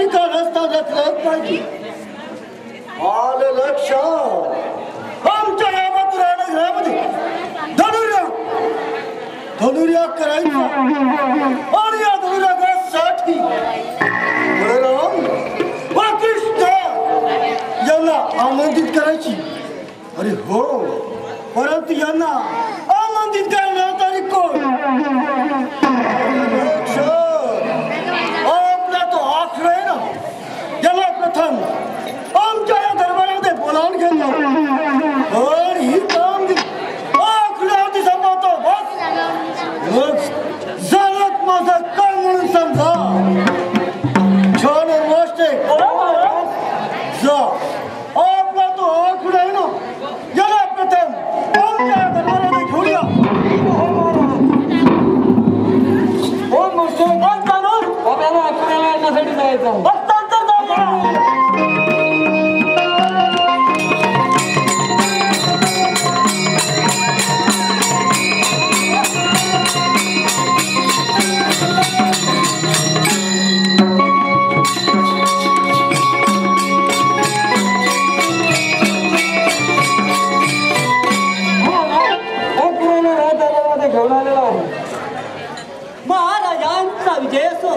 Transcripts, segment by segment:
ठिकाण असताना रचलं पाहिजे. आलं लक्षात. आमच्या या मथुरा नगरामध्ये धनुर्या करायचा आणि या धनुर्यासाठी बलराम व कृष्ण यांना आमंत्रित करायची. अरे हो, परंतु यांना आमंत्रित करण्यात आली कोण? आपला तो आखडा आहे ना, याला प्रथम आमच्या या दरबारामध्ये बोलावून घेतलं आणि ही कामगिरी आखड्यावरती संपवतो. बस झालंच माझं काम म्हणून समजा. छान गोष्ट आहे. जा, आपला तो आखडा आहे ना, याला प्रथम आमच्या दरबारामध्ये घेऊया. हो मस्त आपल्याला आखड्याला येण्यासाठी जायचं. महाराजांचा विजय असो.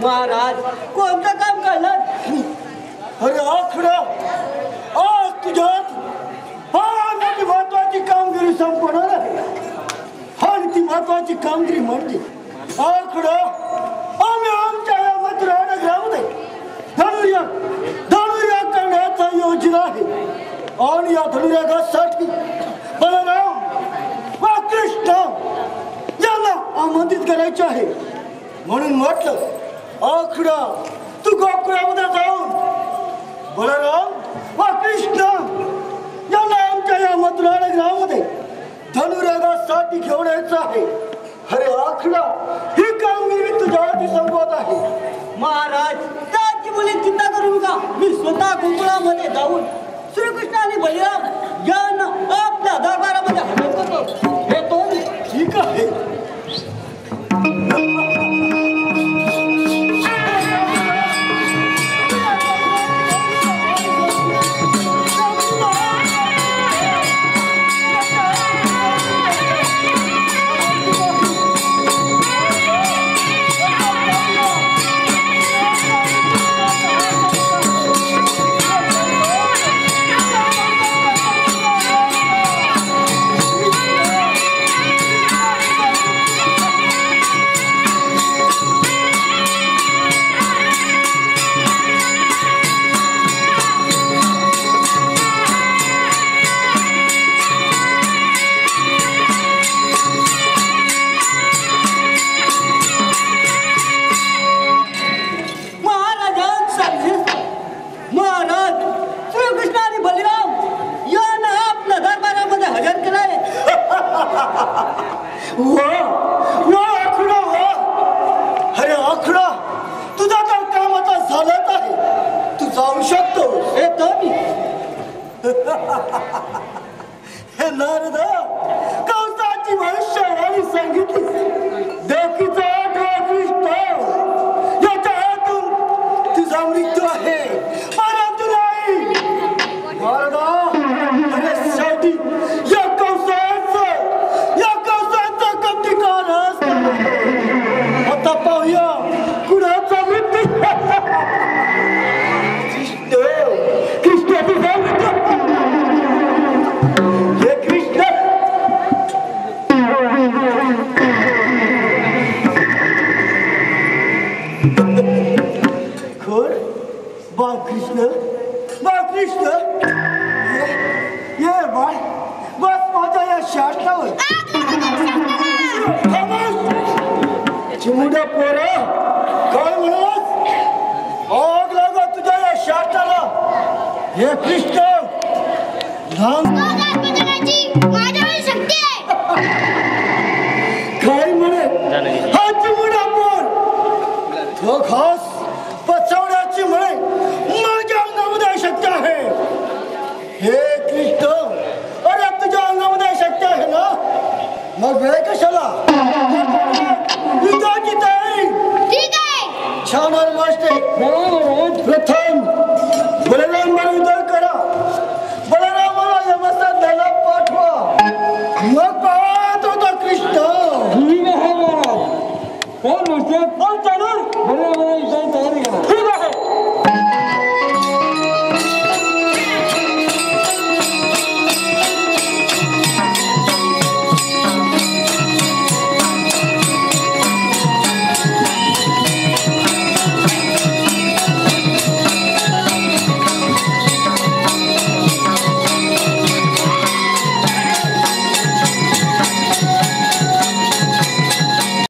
महाराज कोणतं काम करणार? अरे आखडा, आज तुझ्यात फार मोठी महत्वाची कामगिरी संपवणार आहे. आणि ती महत्वाची कामगिरी म्हणजे आखडा आम्ही आमच्या या मथुरा नगरामध्ये धनुर्याग करण्याचा योजना आहे. आणि या धनुर्यागासाठी बलराम व कृष्ण यांना आमंत्रित करायचे आहे. म्हणून म्हटलं आखडा तू गोकुळामध्ये जाऊन बलराम व कृष्ण यांना आमच्या या मथुरा नगरामध्ये धनुर्यागासाठी घेऊन यायचं आहे. अरे आखडा, ही कामगिरी तुझ्या हाती संपवत आहे. महाराज त्याची मुली चिंता करू नका. मी स्वतः गोकुळामध्ये जाऊन श्रीकृष्ण आणि बलराम यांना आपल्या दरबारामध्ये हजर करतो. येतो. ठीक आहे. अरे आखडा, तुझा तर काम आता झालंच आहे. तू जाऊ शकतो. येतो मी. हे नारदा, कंसाची भविष्यवाणी सांगितली. देखीचा आठवा कृष्ण याच्या हातून तुझा मृत्यू आहे. परंतु नाही नारदा, अरे शेवटी या कंसाचा कप्तिकार असतो. आता पाहूया कुणाचा मृत्यू. कृष्ण तुझा मृत्यू. हे कृष्ण, खोर बाळकृष्ण, बाळकृष्ण, ये बाळ, बस माझ्या या शास्त्रावर. चिमुड्या पोरा, काय म्हणत? आग लागा तुझ्या या शास्त्राला. हे कृष्ण, काय म्हणे? हा चिमुडा पोर तो खास पचवण्याची म्हणे माझ्या अंगामध्ये अशक्य आहे. हे कृष्ण, अरे तुझ्या अंगामध्ये अशक्य आहे ना, मग वेळ कशाला? युद्धाची तयारी. ठीक आहे. छान मस्त. प्रथा